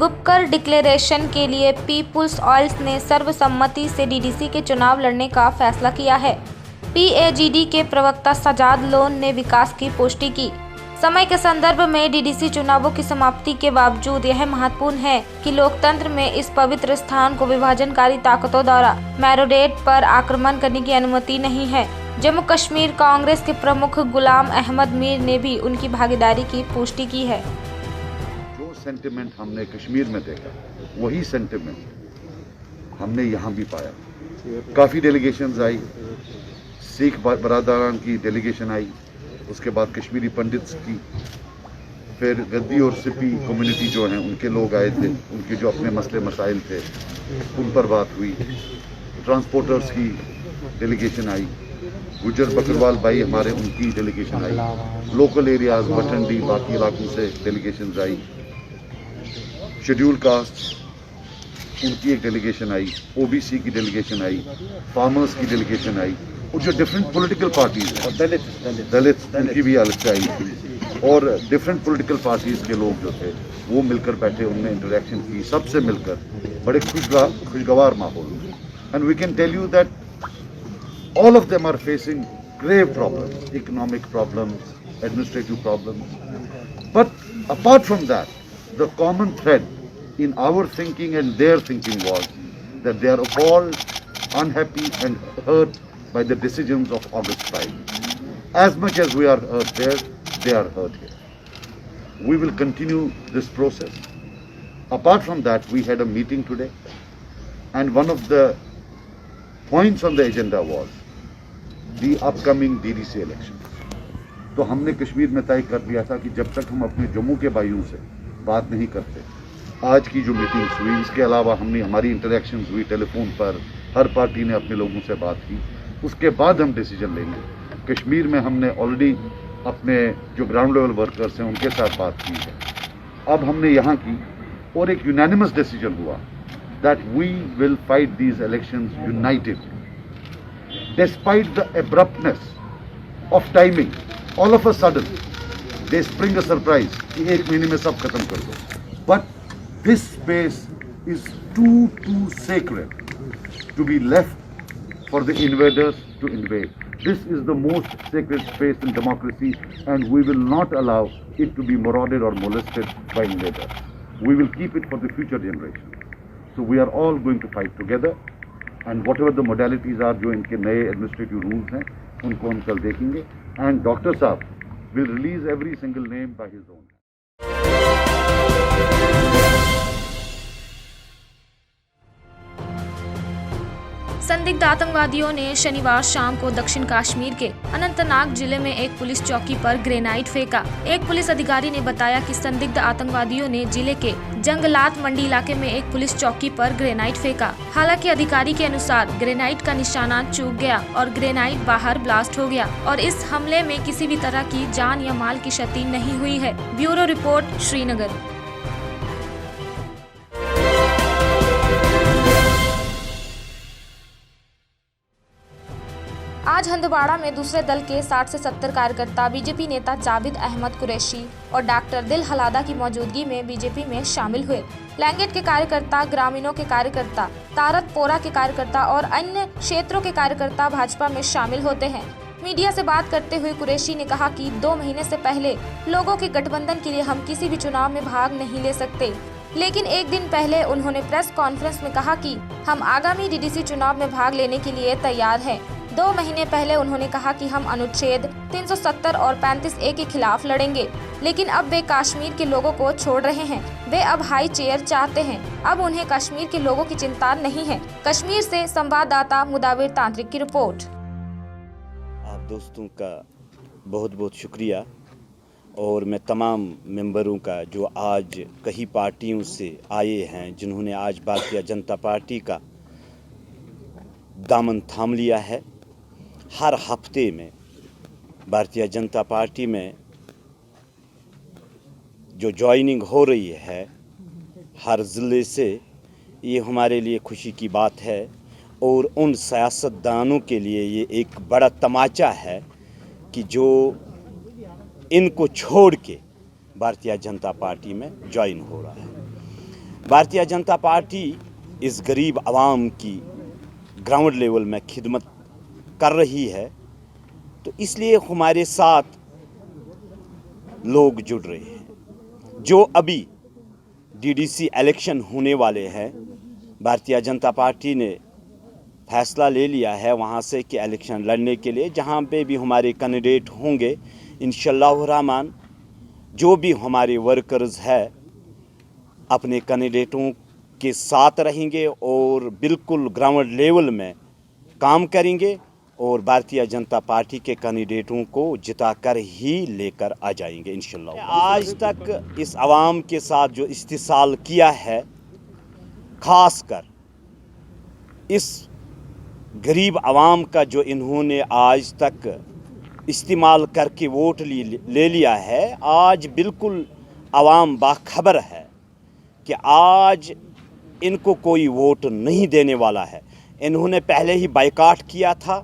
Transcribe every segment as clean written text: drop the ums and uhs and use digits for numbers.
Gupkar declaration के लिए people's oils ने सर्वसम्मति से डीडीसी के चुनाव लड़ने का फैसला किया है। पीएजीडी के प्रवक्ता सजाद लोन ने विकास की पुष्टि की। समय के संदर्भ में डीडीसी चुनावों की समाप्ति के बावजूद यह महत्वपूर्ण है कि लोकतंत्र में इस पवित्र स्थान को विभाजनकारी ताकतों द्वारा मैंडेट पर आक्रमण करने की अनुमति नहीं है। जम्मू कश्मीर कांग्रेस के प्रमुख गुलाम अहमद मीर ने भी उनकी भागीदारी की पुष्टि की है। जो सेंटिमेंट हमने कश्मीर में देखा वही सेंटिमेंट हमने यहाँ भी पाया। काफ़ी डेलीगेशंस आई, सिख बरादरान की डेलीगेशन आई, उसके बाद कश्मीरी पंडित्स की, फिर गद्दी और सिपी कम्युनिटी जो हैं उनके लोग आए थे, उनके जो अपने मसले मसाइल थे उन पर बात हुई। ट्रांसपोर्टर्स की डेलीगेशन आई, गुजर बकरवाल भाई हमारे, उनकी डेलीगेशन आई। लोकल एरियाज भटंडी बाकी इलाकों से डेलीगेशंस आई। शेड्यूल कास्ट उनकी एक डेलीगेशन आई, ओबीसी की डेलीगेशन आई, फार्मर्स की डेलीगेशन आई, और जो डिफरेंट पॉलिटिकल पार्टीज हैं, दलित उनकी भी अलग से आई थी, और डिफरेंट पॉलिटिकल पार्टीज के लोग जो थे वो मिलकर बैठे, उनने इंटरेक्शन की, सबसे मिलकर बड़े खुशगवार माहौल। And we can tell you that all of them are facing grave problems, economic problems, administrative problems. But apart from that, the common thread in our thinking and their thinking was that they are appalled, unhappy and hurt by the decisions of August 5. As much as we are hurt there, they are hurt here. We will continue this process. Apart from that, we had a meeting today, and one of the points on the agenda was the upcoming DDC election. तो हमने कश्मीर में तय कर लिया था कि जब तक हम अपने जम्मू के भाइयों से बात नहीं करते, आज की जो मीटिंग्स हुई, इसके अलावा हमारी इंटरेक्शंस हुई टेलीफोन पर, हर पार्टी ने अपने लोगों से बात की, उसके बाद हम डिसीजन लेंगे। कश्मीर में हमने ऑलरेडी अपने जो ग्राउंड लेवल वर्कर्स हैं उनके साथ बात की है। अब हमने यहाँ की, और एक यूनानिमस डिसीजन हुआ that we will fight these elections united. Despite the abruptness of timing, all of a sudden they spring a surprise कि एक महीने में सब खत्म कर दो। But this space is too sacred to be left for the invaders to invade. This is the most sacred space in democracy, and we will not allow it to be marauded or molested by invaders. We will keep it for the future generations. So we are all going to fight together, and whatever the modalities are, जो इनके नए administrative rules हैं, उनको हम कल देखेंगे, and Dr. साहब will release every single name by his own. संदिग्ध आतंकवादियों ने शनिवार शाम को दक्षिण कश्मीर के अनंतनाग जिले में एक पुलिस चौकी पर ग्रेनाइड फेंका। एक पुलिस अधिकारी ने बताया कि संदिग्ध आतंकवादियों ने जिले के जंगलात मंडी इलाके में एक पुलिस चौकी पर ग्रेनाइड फेंका। हालांकि अधिकारी के अनुसार ग्रेनाइड का निशाना चूक गया और ग्रेनाइड बाहर ब्लास्ट हो गया, और इस हमले में किसी भी तरह की जान या माल की क्षति नहीं हुई है। Bureau report, Srinagar. आज हंदवाड़ा में दूसरे दल के 60 से 70 कार्यकर्ता बीजेपी नेता जावेद अहमद कुरैशी और डॉक्टर दिल हलादा की मौजूदगी में बीजेपी में शामिल हुए। लैंगेट के कार्यकर्ता, ग्रामीणों के कार्यकर्ता, तारतपोरा के कार्यकर्ता और अन्य क्षेत्रों के कार्यकर्ता भाजपा में शामिल होते हैं। मीडिया से बात करते हुए कुरैशी ने कहा कि 2 महीने से पहले लोगों के गठबंधन के लिए हम किसी भी चुनाव में भाग नहीं ले सकते, लेकिन एक दिन पहले उन्होंने प्रेस कॉन्फ्रेंस में कहा कि हम आगामी डीडीसी चुनाव में भाग लेने के लिए तैयार हैं। 2 महीने पहले उन्होंने कहा कि हम अनुच्छेद 370 और 35A के खिलाफ लड़ेंगे, लेकिन अब वे कश्मीर के लोगों को छोड़ रहे हैं। वे अब हाई चेयर चाहते हैं। अब उन्हें कश्मीर के लोगों की चिंता नहीं है। कश्मीर से संवाददाता मुदाविर तांत्रिक की रिपोर्ट। आप दोस्तों का बहुत बहुत शुक्रिया, और मैं तमाम मेंबरों का जो आज कई पार्टियों से आए हैं, जिन्होंने आज भारतीय जनता पार्टी का दामन थाम लिया है। हर हफ्ते में भारतीय जनता पार्टी में जो ज्वाइनिंग हो रही है हर ज़िले से, ये हमारे लिए खुशी की बात है, और उन सियासतदानों के लिए ये एक बड़ा तमाचा है कि जो इनको छोड़ के भारतीय जनता पार्टी में ज्वाइन हो रहा है। भारतीय जनता पार्टी इस गरीब आवाम की ग्राउंड लेवल में खिदमत कर रही है, तो इसलिए हमारे साथ लोग जुड़ रहे हैं। जो अभी डीडीसी इलेक्शन होने वाले हैं, भारतीय जनता पार्टी ने फैसला ले लिया है वहाँ से कि इलेक्शन लड़ने के लिए जहाँ पे भी हमारे कैंडिडेट होंगे, इंशाअल्लाह रहमान जो भी हमारे वर्कर्स है अपने कैंडिडेटों के साथ रहेंगे और बिल्कुल ग्राउंड लेवल में काम करेंगे और भारतीय जनता पार्टी के कैंडिडेटों को जिताकर ही लेकर आ जाएंगे इंशाअल्लाह। आज तक इस आवाम के साथ जो इस्तिसाल किया है, खासकर इस गरीब आवाम का जो इन्होंने आज तक इस्तेमाल करके वोट ले लिया है, आज बिल्कुल आवाम बाखबर है कि आज इनको कोई वोट नहीं देने वाला है। इन्होंने पहले ही बायकॉट किया था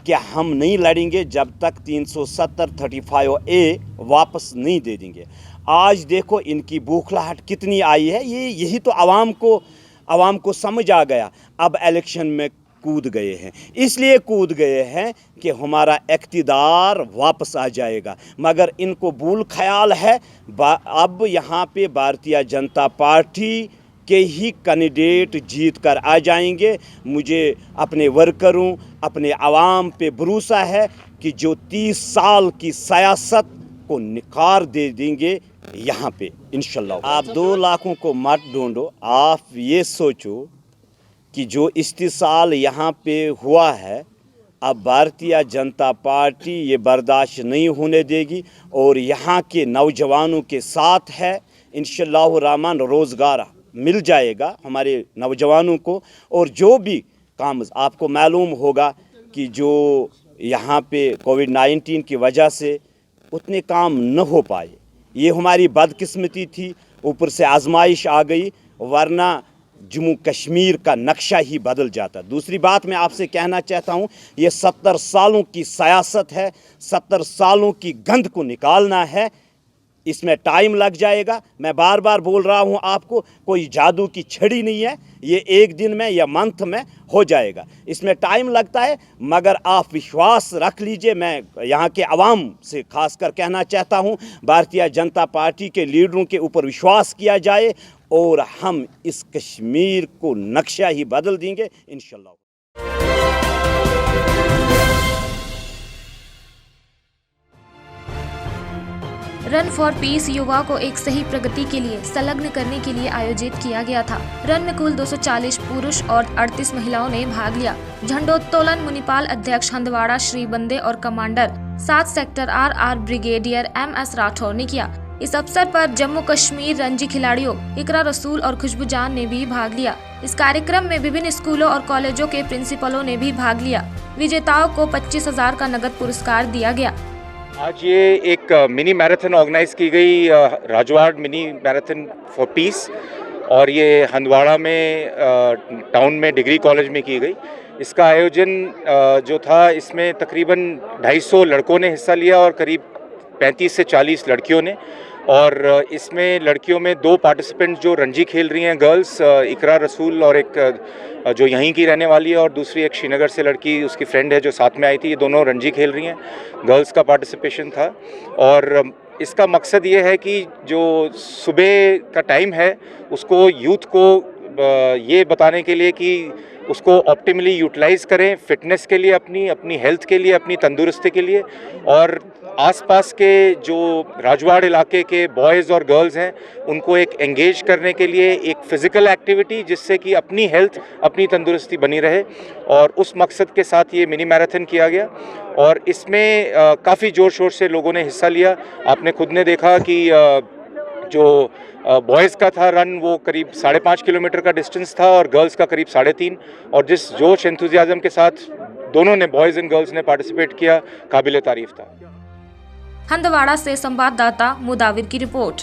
कि हम नहीं लड़ेंगे जब तक 370-35A वापस नहीं दे देंगे। आज देखो इनकी बौखलाहट कितनी आई है। यही तो आवाम को समझ आ गया। अब इलेक्शन में कूद गए हैं, इसलिए कूद गए हैं कि हमारा इक़्तिदार वापस आ जाएगा, मगर इनको भूल ख्याल है अब यहाँ पे भारतीय जनता पार्टी के ही कैंडिडेट जीत कर आ जाएंगे। मुझे अपने वर्करों, अपने आवाम पे भरोसा है कि जो 30 साल की सियासत को निखार दे देंगे यहाँ पे इंशाल्लाह। आप 2 लाखों को मत ढूंढो, आप ये सोचो कि जो इस्तिसाल यहाँ पे हुआ है, अब भारतीय जनता पार्टी ये बर्दाश्त नहीं होने देगी और यहाँ के नौजवानों के साथ है। इंशाअल्लाह रहमान रोज़गार मिल जाएगा हमारे नौजवानों को। और जो भी काम आपको मालूम होगा कि जो यहाँ पे कोविड-19 की वजह से उतने काम न हो पाए, ये हमारी बदकिस्मती थी, ऊपर से आजमाइश आ गई, वरना जम्मू कश्मीर का नक्शा ही बदल जाता। दूसरी बात मैं आपसे कहना चाहता हूँ, ये 70 सालों की सियासत है, 70 सालों की गंद को निकालना है, इसमें टाइम लग जाएगा। मैं बार बार बोल रहा हूँ आपको, कोई जादू की छड़ी नहीं है, ये 1 दिन में या मंथ में हो जाएगा। इसमें टाइम लगता है, मगर आप विश्वास रख लीजिए। मैं यहाँ के आवाम से खासकर कहना चाहता हूँ, भारतीय जनता पार्टी के लीडरों के ऊपर विश्वास किया जाए और हम इस कश्मीर को नक्शा ही बदल देंगे इंशाअल्लाह। रन फॉर पीस युवा को एक सही प्रगति के लिए संलग्न करने के लिए आयोजित किया गया था। रन में कुल 240 पुरुष और 38 महिलाओं ने भाग लिया। झंडोत्तोलन मुनिपाल अध्यक्ष हंदवाड़ा श्री बंदे और commander 7 sector RR brigadier MS Rathore ने किया। इस अवसर पर जम्मू कश्मीर रणजी खिलाड़ियों इकरा रसूल और खुशबू जान ने भी भाग लिया। इस कार्यक्रम में विभिन्न स्कूलों और कॉलेजों के प्रिंसिपलों ने भी भाग लिया। विजेताओं को 25,000 का नगद पुरस्कार दिया गया। आज ये एक मिनी मैराथन ऑर्गेनाइज की गई, राजवाड़ मिनी मैराथन फॉर पीस, और ये हंदवाड़ा में टाउन में डिग्री कॉलेज में की गई। इसका आयोजन जो था, इसमें तकरीबन 250 लड़कों ने हिस्सा लिया और करीब 35 से 40 लड़कियों ने। और इसमें लड़कियों में 2 पार्टिसिपेंट जो रणजी खेल रही हैं, गर्ल्स, इकरा रसूल और एक जो यहीं की रहने वाली है, और दूसरी एक श्रीनगर से लड़की, उसकी फ्रेंड है जो साथ में आई थी। ये दोनों रणजी खेल रही हैं। गर्ल्स का पार्टिसिपेशन था और इसका मकसद ये है कि जो सुबह का टाइम है उसको यूथ को ये बताने के लिए कि उसको ऑप्टिमली यूटिलाइज़ करें फिटनेस के लिए, अपनी हेल्थ के लिए, अपनी तंदुरुस्ती के लिए। और आसपास के जो राजवाड़ इलाके के बॉयज़ और गर्ल्स हैं उनको एक एंगेज करने के लिए एक फ़िज़िकल एक्टिविटी, जिससे कि अपनी हेल्थ, अपनी तंदुरुस्ती बनी रहे, और उस मकसद के साथ ये मिनी मैराथन किया गया। और इसमें काफ़ी ज़ोर शोर से लोगों ने हिस्सा लिया। आपने खुद ने देखा कि जो बॉयज़ का था रन, वो करीब 5.5 किलोमीटर का डिस्टेंस था और गर्ल्स का करीब 3.5, और जिस जोश एंथुजियाज़म के साथ दोनों ने, बॉयज़ एंड गर्ल्स ने पार्टिसिपेट किया, काबिल तारीफ़ था। हंदवाड़ा से संवाददाता मुदाविर की रिपोर्ट।